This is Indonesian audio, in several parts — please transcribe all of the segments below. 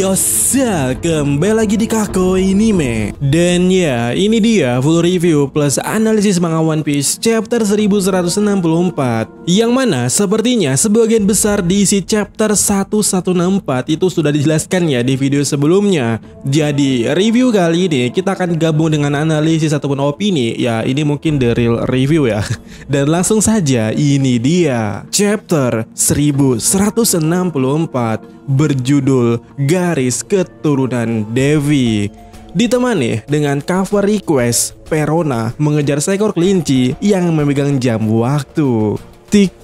Yosa, kembali lagi di Kako Anime. Dan ya, ini dia full review plus analisis manga One Piece chapter 1164, yang mana sepertinya sebagian besar diisi chapter 1164 itu sudah dijelaskan ya di video sebelumnya. Jadi review kali ini kita akan gabung dengan analisis ataupun opini. Ya, ini mungkin the real review ya. Dan langsung saja, ini dia chapter 1164 berjudul Garis Keturunan Devi. Ditemani dengan cover request Perona mengejar seekor kelinci yang memegang jam waktu. Tik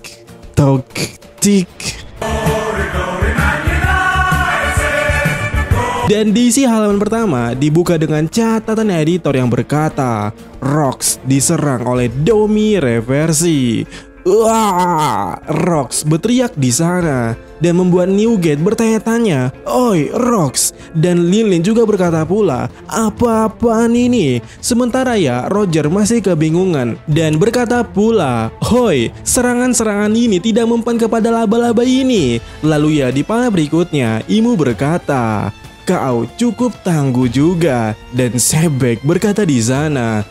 tok tik. Dan di isi halaman pertama dibuka dengan catatan editor yang berkata, Rocks diserang oleh Domi Reversi. Wah, Rocks berteriak di sana dan membuat Newgate bertanya-tanya, "Oi, Rocks!" Dan Lin juga berkata pula, "Apa-apaan ini?" Sementara ya, Roger masih kebingungan dan berkata pula, "Hoi, serangan-serangan ini tidak mempan kepada laba-laba ini." Lalu ya, di panel berikutnya, Imu berkata, "Kau cukup tangguh juga." Dan Sebek berkata di sana,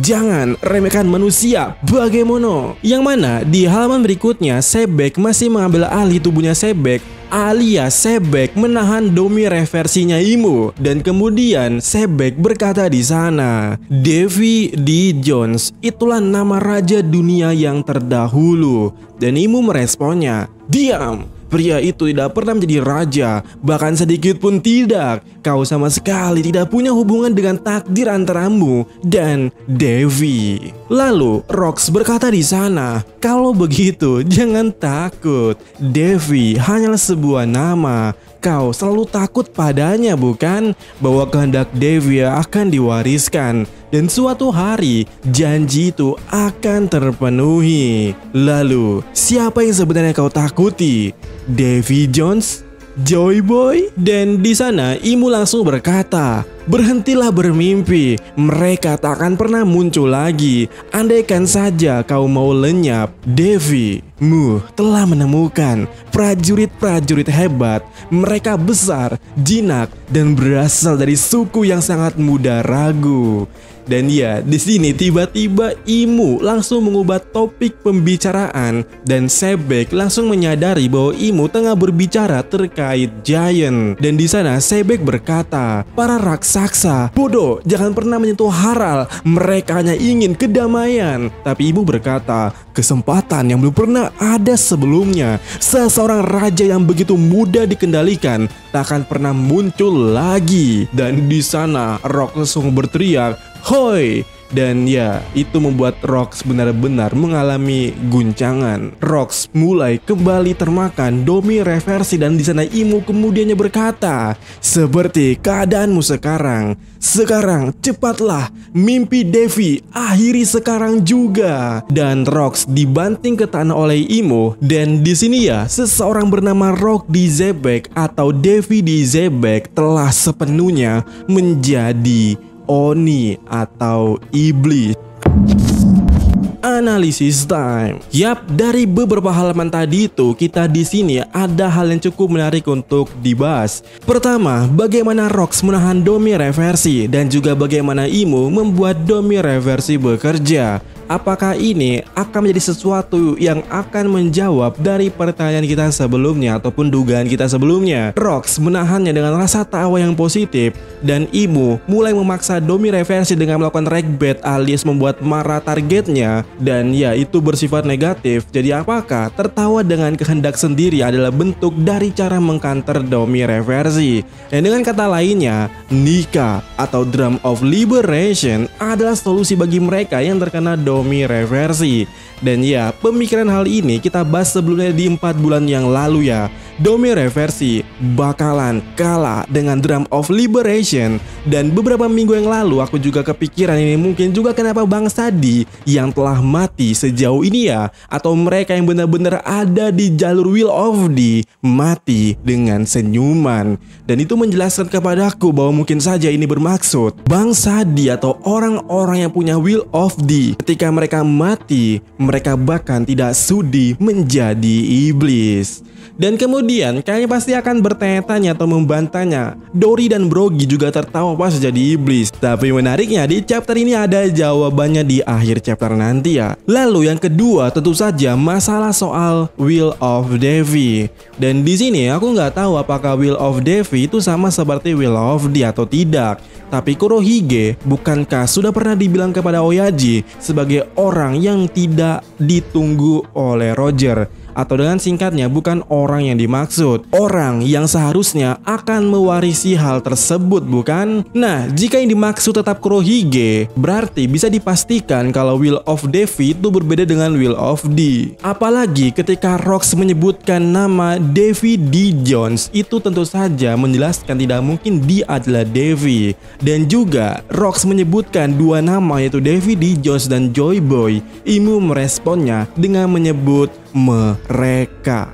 jangan remehkan manusia, bagaimana? Yang mana di halaman berikutnya Sebek masih mengambil alih tubuhnya Sebek, alias Sebek menahan Domi Reversinya Imu. Dan kemudian Sebek berkata di sana, Davy D. Jones itulah nama raja dunia yang terdahulu. Dan Imu meresponnya, "Diam! Pria itu tidak pernah menjadi raja, bahkan sedikit pun tidak. Kau sama sekali tidak punya hubungan dengan takdir antaramu dan Devi." Lalu Rocks berkata di sana, "Kalau begitu jangan takut. Devi hanyalah sebuah nama. Kau selalu takut padanya, bukan? Bahwa kehendak Devi akan diwariskan. Dan suatu hari janji itu akan terpenuhi. Lalu siapa yang sebenarnya kau takuti? Davy Jones? Joy Boy?" Dan di sana Imu langsung berkata, "Berhentilah bermimpi, mereka tak akan pernah muncul lagi. Andaikan saja kau mau lenyap, Devi, mu telah menemukan prajurit-prajurit hebat. Mereka besar, jinak, dan berasal dari suku yang sangat mudah ragu." Dan ya, di sini tiba-tiba Imu langsung mengubah topik pembicaraan dan Sebek langsung menyadari bahwa Imu tengah berbicara terkait Giant. Dan di sana Sebek berkata, "Para raksasa, bodoh, jangan pernah menyentuh Harald. Mereka hanya ingin kedamaian." Tapi Imu berkata, "Kesempatan yang belum pernah ada sebelumnya. Seseorang raja yang begitu mudah dikendalikan tak akan pernah muncul lagi." Dan di sana Rock langsung berteriak, "Hoi!" Dan ya, itu membuat Rocks benar-benar mengalami guncangan. Rocks mulai kembali termakan Domi Reversi dan di sana Imu kemudiannya berkata, "Seperti keadaanmu sekarang. Sekarang cepatlah, mimpi Devi akhiri sekarang juga." Dan Rocks dibanting ke tanah oleh Imu. Dan di sini ya, seseorang bernama Rock D. Zebek atau Devi D. Zebek telah sepenuhnya menjadi Oni atau iblis. Analisis time. Yap, dari beberapa halaman tadi itu kita di sini ada hal yang cukup menarik untuk dibahas. Pertama, bagaimana Rocks menahan Domi Reversi dan juga bagaimana Imu membuat Domi Reversi bekerja. Apakah ini akan menjadi sesuatu yang akan menjawab dari pertanyaan kita sebelumnya ataupun dugaan kita sebelumnya? Rocks menahannya dengan rasa tawa yang positif dan Imu mulai memaksa Domi Reversi dengan melakukan ragbait alias membuat marah targetnya, dan ya, itu bersifat negatif. Jadi apakah tertawa dengan kehendak sendiri adalah bentuk dari cara mengcounter Domi Reversi? Dan dengan kata lainnya, Nika atau Drum of Liberation adalah solusi bagi mereka yang terkena Domi Reversi. Dan ya, pemikiran hal ini kita bahas sebelumnya di 4 bulan yang lalu ya. Domi Reversi bakalan kalah dengan Drum of Liberation. Dan beberapa minggu yang lalu aku juga kepikiran ini mungkin juga kenapa Bang Sadi yang telah mati sejauh ini ya, atau mereka yang benar-benar ada di jalur Will of the mati dengan senyuman. Dan itu menjelaskan kepadaku bahwa mungkin saja ini bermaksud Bang Sadi atau orang-orang yang punya Will of the, ketika mereka mati, mereka bahkan tidak sudi menjadi iblis. Dan kemudian kemudian kalian pasti akan bertanya-tanya atau membantahnya. Dory dan Brogy juga tertawa pas jadi iblis. Tapi menariknya di chapter ini ada jawabannya di akhir chapter nanti ya. Lalu yang kedua tentu saja masalah soal Will of Devi. Dan di sini aku nggak tahu apakah Will of Devi itu sama seperti Will of D atau tidak. Tapi Kurohige bukankah sudah pernah dibilang kepada Oyaji sebagai orang yang tidak ditunggu oleh Roger? Atau dengan singkatnya bukan orang yang dimaksud, orang yang seharusnya akan mewarisi hal tersebut, bukan? Nah, jika yang dimaksud tetap Kurohige, berarti bisa dipastikan kalau Will of Devi itu berbeda dengan Will of D. Apalagi ketika Rox menyebutkan nama Devi D. Jones, itu tentu saja menjelaskan tidak mungkin dia adalah Devi. Dan juga Rox menyebutkan dua nama yaitu Devi D. Jones dan Joy Boy. Imu meresponnya dengan menyebut mereka.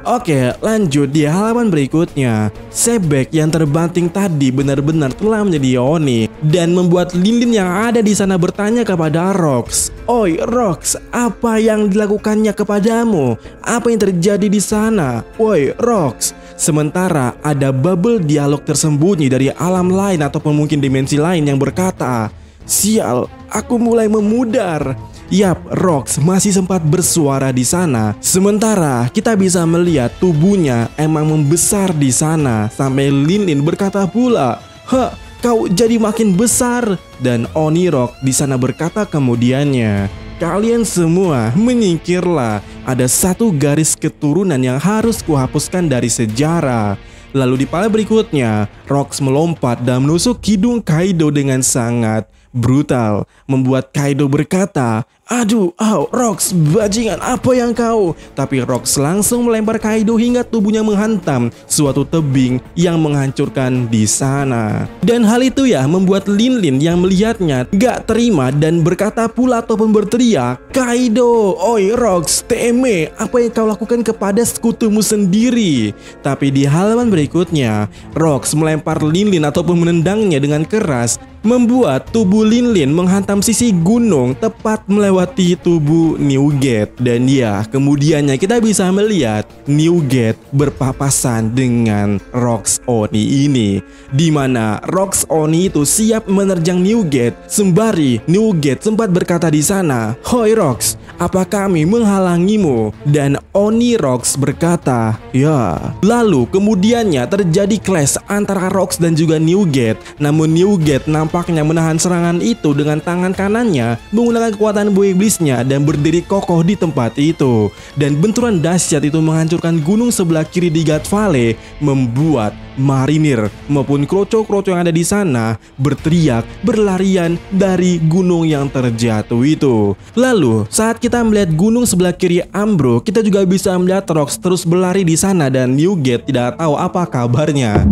Oke, lanjut di halaman berikutnya. Sebek yang terbanting tadi benar-benar telah menjadi Oni dan membuat Lin-Lin yang ada di sana bertanya kepada Rox. Oi Rox, apa yang dilakukannya kepadamu? Apa yang terjadi di sana? Woi Rox. Sementara ada bubble dialog tersembunyi dari alam lain ataupun mungkin dimensi lain yang berkata, sial, aku mulai memudar. Yap, Rox masih sempat bersuara di sana. Sementara kita bisa melihat tubuhnya emang membesar di sana. Sampai Lin-Lin berkata pula, "Hah, kau jadi makin besar." Dan Oni Rock di sana berkata kemudiannya, "Kalian semua menyingkirlah. Ada satu garis keturunan yang harus kuhapuskan dari sejarah." Lalu di panel berikutnya, Rox melompat dan menusuk hidung Kaido dengan sangat brutal, membuat Kaido berkata, "Aduh, Rox, bajingan apa yang kau?" Tapi Rox langsung melempar Kaido hingga tubuhnya menghantam suatu tebing yang menghancurkan di sana. Dan hal itu ya membuat Lin-Lin yang melihatnya gak terima dan berkata pula ataupun berteriak, "Kaido, oi Rox, TME, apa yang kau lakukan kepada sekutumu sendiri?" Tapi di halaman berikutnya, Rox melempar Lin-Lin ataupun menendangnya dengan keras, membuat tubuh Lin-Lin menghantam sisi gunung tepat melewati tubuh Newgate. Dan ya, kemudiannya kita bisa melihat Newgate berpapasan dengan Rox Oni ini, dimana Rox Oni itu siap menerjang Newgate. Sembari Newgate sempat berkata di sana, "Hoi Rox, apa kami menghalangimu?" Dan Oni Rox berkata, "Ya." Lalu kemudiannya terjadi clash antara Rox dan juga Newgate. Namun Newgate nampaknya menahan serangan itu dengan tangan kanannya menggunakan kekuatan buah iblisnya dan berdiri kokoh di tempat itu. Dan benturan dahsyat itu menghancurkan gunung sebelah kiri di God Valley, membuat marinir maupun kroco-kroco yang ada di sana berteriak berlarian dari gunung yang terjatuh itu. Lalu saat kita melihat gunung sebelah kiri ambruk, kita juga bisa melihat Rox terus berlari di sana dan Newgate tidak tahu apa kabarnya.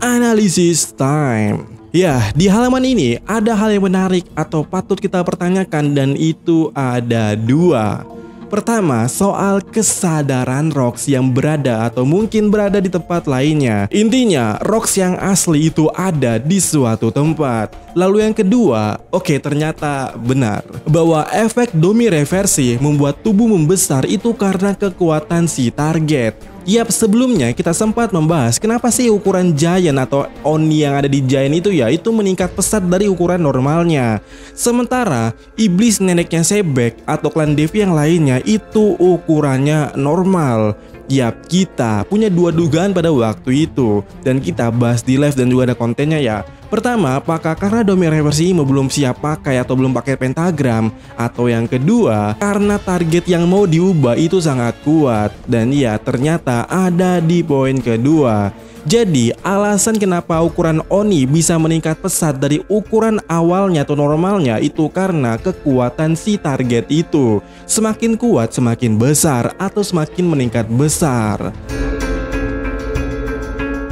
Analisis time. Ya, di halaman ini ada hal yang menarik atau patut kita pertanyakan dan itu ada dua. Pertama, soal kesadaran Rox yang berada atau mungkin berada di tempat lainnya. Intinya, Rox yang asli itu ada di suatu tempat. Lalu yang kedua, oke, ternyata benar bahwa efek Domi reversi membuat tubuh membesar itu karena kekuatan si target. Yap, sebelumnya kita sempat membahas kenapa sih ukuran Giant atau Oni yang ada di Giant itu ya itu meningkat pesat dari ukuran normalnya. Sementara iblis neneknya Sebek atau klan Devi yang lainnya itu ukurannya normal. Yap, kita punya dua dugaan pada waktu itu dan kita bahas di live dan juga ada kontennya ya. Pertama, apakah karena Domi reversi Imo belum siap pakai atau belum pakai pentagram? Atau yang kedua, karena target yang mau diubah itu sangat kuat. Dan ya, ternyata ada di poin kedua. Jadi, alasan kenapa ukuran Oni bisa meningkat pesat dari ukuran awalnya atau normalnya itu karena kekuatan si target itu. Semakin kuat, semakin besar atau semakin meningkat besar.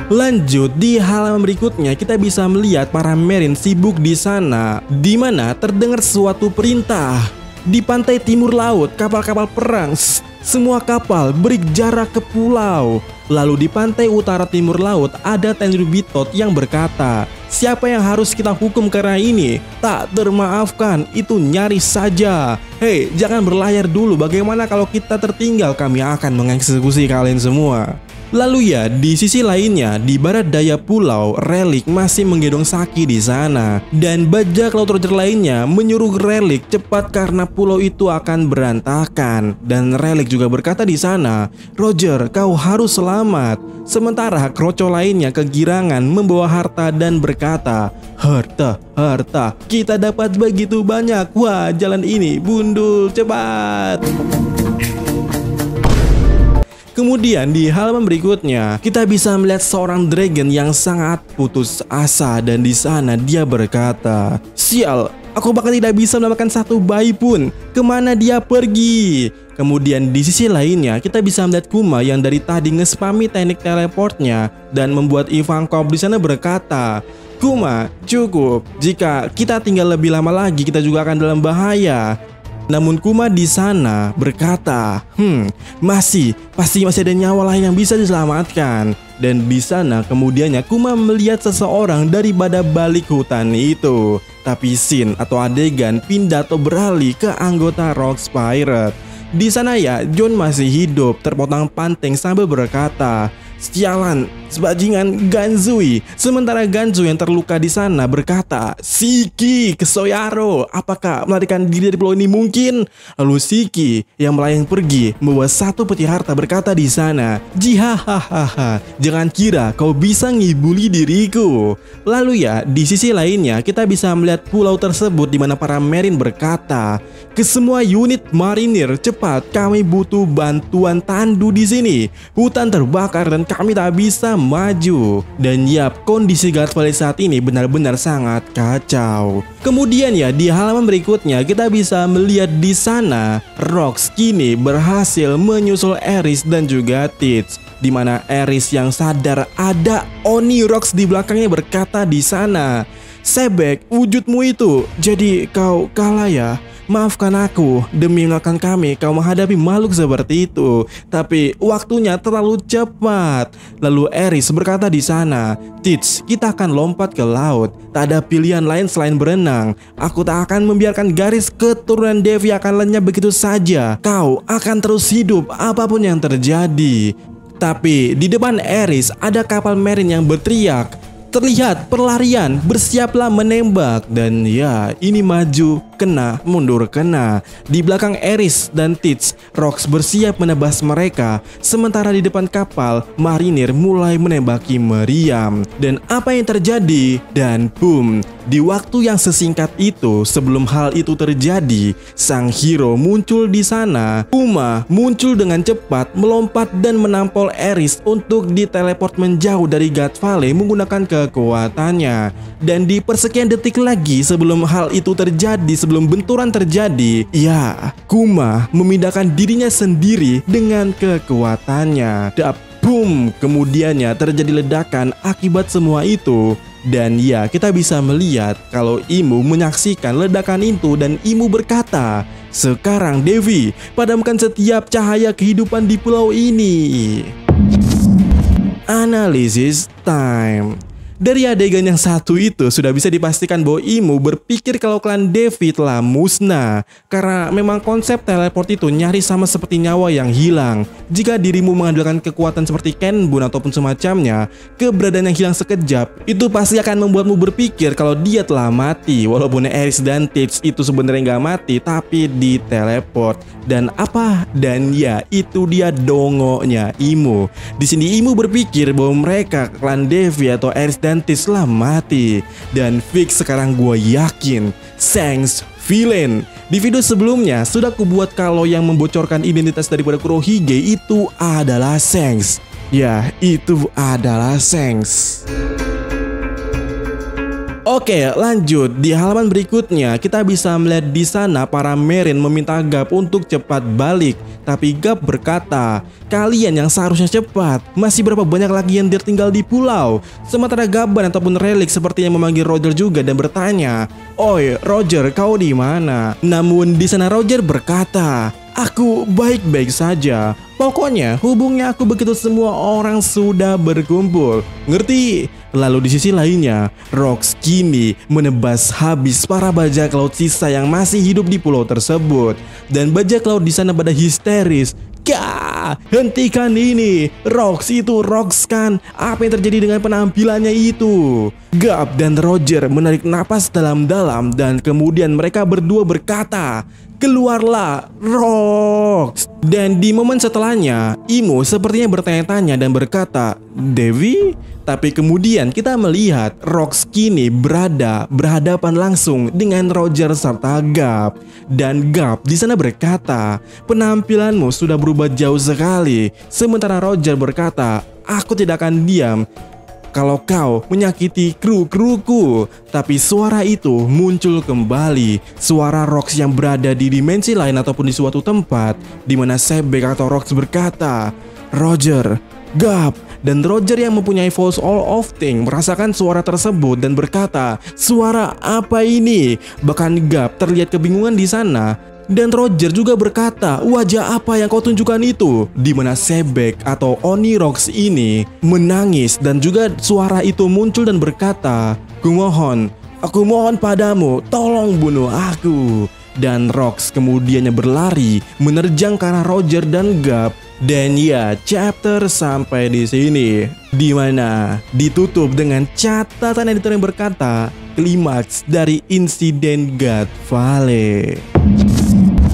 Lanjut di halaman berikutnya kita bisa melihat para Marine sibuk di sana, di mana terdengar suatu perintah. Di pantai timur laut, kapal-kapal perang, semua kapal break jarak ke pulau. Lalu di pantai utara timur laut ada Tenryubitot yang berkata, Siapa yang harus kita hukum karena ini? Tak termaafkan, itu nyaris saja. Hei, jangan berlayar dulu. Bagaimana kalau kita tertinggal? Kami akan mengeksekusi kalian semua. Lalu ya, di sisi lainnya, di barat daya pulau, Relic masih menggendong Saki di sana. Dan bajak laut Roger lainnya menyuruh Relic cepat karena pulau itu akan berantakan. Dan Relic juga berkata di sana, Roger, kau harus selamat. Sementara kroco lainnya kegirangan membawa harta dan berkata, harta, kita dapat begitu banyak. Wah, jalan ini bundul, cepat. Kemudian di halaman berikutnya kita bisa melihat seorang dragon yang sangat putus asa dan di sana dia berkata, sial, aku bahkan tidak bisa mendapatkan satu bayi pun. Kemana dia pergi? Kemudian di sisi lainnya kita bisa melihat Kuma yang dari tadi ngespami teknik teleportnya dan membuat Ivankov di sana berkata, Kuma, cukup. Jika kita tinggal lebih lama lagi kita juga akan dalam bahaya. Namun Kuma di sana berkata, pasti masih ada nyawa lain yang bisa diselamatkan. Dan di sana kemudiannya Kuma melihat seseorang dari balik hutan itu. Tapi scene atau adegan pindah atau beralih ke anggota Rocks Pirate. Di sana ya, John masih hidup, terpotong panting sambil berkata, sialan, sebajingan Ganzui. Sementara Ganzu yang terluka di sana berkata, Shiki, Kesoyaro, apakah melarikan diri dari pulau ini mungkin? Lalu Shiki yang melayang pergi membawa satu peti harta berkata di sana, jihahaha, jangan kira kau bisa ngibuli diriku. Lalu ya, di sisi lainnya kita bisa melihat pulau tersebut di mana para marine berkata, ke semua unit marinir, cepat, kami butuh bantuan tandu di sini. Hutan terbakar dan kami tak bisa maju. Dan yap, kondisi Guard Valley saat ini benar-benar sangat kacau. Kemudian ya, di halaman berikutnya kita bisa melihat di sana Rocks kini berhasil menyusul Aris dan juga Tits. Di mana Aris yang sadar ada Oni Rocks di belakangnya berkata di sana, Sebek, wujudmu itu, jadi kau kalah ya? Maafkan aku, demi menyelamatkan kami kau menghadapi makhluk seperti itu. Tapi waktunya terlalu cepat. Lalu Aris berkata di sana, Tits, kita akan lompat ke laut. Tak ada pilihan lain selain berenang. Aku tak akan membiarkan garis keturunan Devi akan lenyap begitu saja. Kau akan terus hidup apapun yang terjadi. Tapi di depan Aris ada kapal marine yang berteriak, terlihat perlarian, bersiaplah menembak. Dan ya, ini maju kena, mundur kena. Di belakang Aris dan Tits, Rocks bersiap menebas mereka. Sementara di depan kapal, marinir mulai menembaki meriam. Dan apa yang terjadi? Dan boom, di waktu yang sesingkat itu, sebelum hal itu terjadi, sang hero muncul di sana. Kuma muncul dengan cepat, melompat dan menampol Aris untuk diteleport menjauh dari Guard Valley menggunakan kekuatannya. Dan di persekian detik lagi sebelum hal itu terjadi, sebelum benturan terjadi, ya, Kuma memindahkan dirinya sendiri dengan kekuatannya. Boom, kemudiannya terjadi ledakan akibat semua itu. Dan ya, kita bisa melihat kalau Imu menyaksikan ledakan itu dan Imu berkata, sekarang Devi, padamkan setiap cahaya kehidupan di pulau ini. Analisis time. Dari adegan yang satu itu sudah bisa dipastikan bahwa Imu berpikir kalau klan Devi telah musnah. Karena memang konsep teleport itu nyaris sama seperti nyawa yang hilang. Jika dirimu mengandalkan kekuatan seperti Kenbun ataupun semacamnya, keberadaan yang hilang sekejap itu pasti akan membuatmu berpikir kalau dia telah mati. Walaupun Aris dan Tits itu sebenarnya nggak mati, tapi di teleport. Dan apa? Dan ya, itu dia dongonya Imu. Di sini Imu berpikir bahwa mereka klan Devi atau Aris dan Tits telah mati. Dan fix sekarang gue yakin Shanks villain. Di video sebelumnya sudah kubuat kalau yang membocorkan identitas daripada Kurohige itu adalah Shanks. Ya, itu adalah Shanks. Oke, lanjut. Di halaman berikutnya kita bisa melihat di sana para marine meminta Gap untuk cepat balik. Tapi Gap berkata, kalian yang seharusnya cepat, masih berapa banyak lagi yang tertinggal di pulau? Sementara Gaban ataupun Relic sepertinya memanggil Roger juga dan bertanya, oi Roger, kau di mana? Namun di sana Roger berkata, Aku baik-baik saja. Pokoknya hubungnya aku begitu semua orang sudah berkumpul. Ngerti? Lalu di sisi lainnya, Rox kini menebas habis para bajak laut sisa yang masih hidup di pulau tersebut. Dan bajak laut di sana pada histeris. Gah, hentikan ini. Rox itu Rox kan? Apa yang terjadi dengan penampilannya itu? Gap dan Roger menarik napas dalam-dalam dan kemudian mereka berdua berkata, "Keluarlah, Rox!" Dan di momen setelahnya, Imo sepertinya bertanya-tanya dan berkata, "Devi?" Tapi kemudian kita melihat Rox kini berhadapan langsung dengan Roger serta Gap. Dan Gap di sana berkata, "Penampilanmu sudah berubah jauh sekali." Sementara Roger berkata, "Aku tidak akan diam kalau kau menyakiti kru-kruku." Tapi suara itu muncul kembali. Suara Rox yang berada di dimensi lain ataupun di suatu tempat, di mana Sebek atau Rox berkata, "Roger, Gap." Dan Roger yang mempunyai Voice All of Thing merasakan suara tersebut dan berkata, "Suara apa ini?" Bahkan Gap terlihat kebingungan di sana. Dan Roger juga berkata, "Wajah apa yang kau tunjukkan itu?" Di mana Sebek atau Oni Rox ini menangis dan juga suara itu muncul dan berkata, Aku mohon padamu, tolong bunuh aku." Dan Rox kemudiannya berlari menerjang ke arah Roger dan Gap. Dan ya, chapter sampai di sini, di mana ditutup dengan catatan editor yang berkata, klimaks dari insiden God Valley.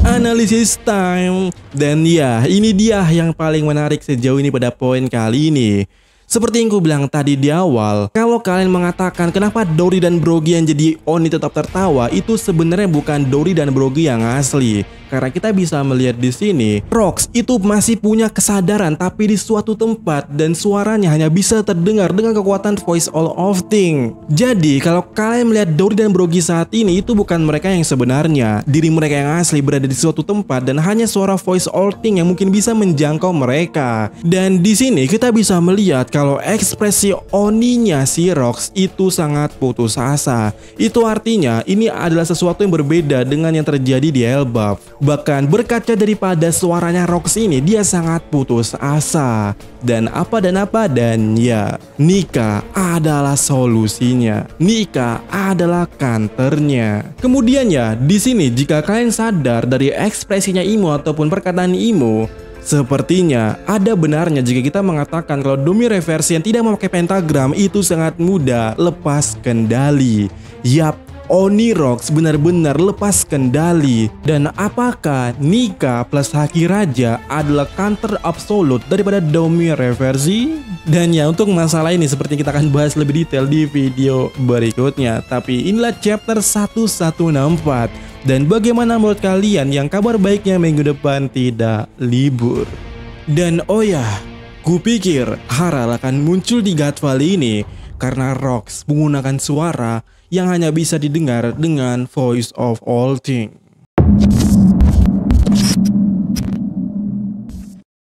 Analisis time. Dan ya, ini dia yang paling menarik sejauh ini pada poin kali ini. Seperti yang ku bilang tadi di awal, kalau kalian mengatakan kenapa Dory dan Brogy yang jadi Oni tetap tertawa, itu sebenarnya bukan Dory dan Brogy yang asli. Karena kita bisa melihat di sini, Rox itu masih punya kesadaran tapi di suatu tempat dan suaranya hanya bisa terdengar dengan kekuatan Voice All of Thing. Jadi kalau kalian melihat Dory dan Brogy saat ini, itu bukan mereka yang sebenarnya. Diri mereka yang asli berada di suatu tempat dan hanya suara Voice All Thing yang mungkin bisa menjangkau mereka. Dan di sini kita bisa melihat kalau ekspresi Oninya si Rox itu sangat putus asa. Itu artinya ini adalah sesuatu yang berbeda dengan yang terjadi di Elbaf. Bahkan berkaca daripada suaranya Rox ini, dia sangat putus asa. Dan ya, Nika adalah solusinya. Nika adalah kanternya. Kemudian ya, di sini jika kalian sadar dari ekspresinya Imo ataupun perkataan Imo, sepertinya ada benarnya jika kita mengatakan kalau Domi Reversi yang tidak memakai pentagram itu sangat mudah lepas kendali. Yap, Oni Rox benar-benar lepas kendali. Dan apakah Nika plus Haki Raja adalah counter absolut daripada Domi Reversi? Dan ya, untuk masalah ini seperti kita akan bahas lebih detail di video berikutnya. Tapi inilah chapter 1164. Dan bagaimana menurut kalian yang kabar baiknya minggu depan tidak libur? Dan oh ya, kupikir Harald akan muncul di God Valley ini karena Rox menggunakan suara yang hanya bisa didengar dengan Voice of All Thing.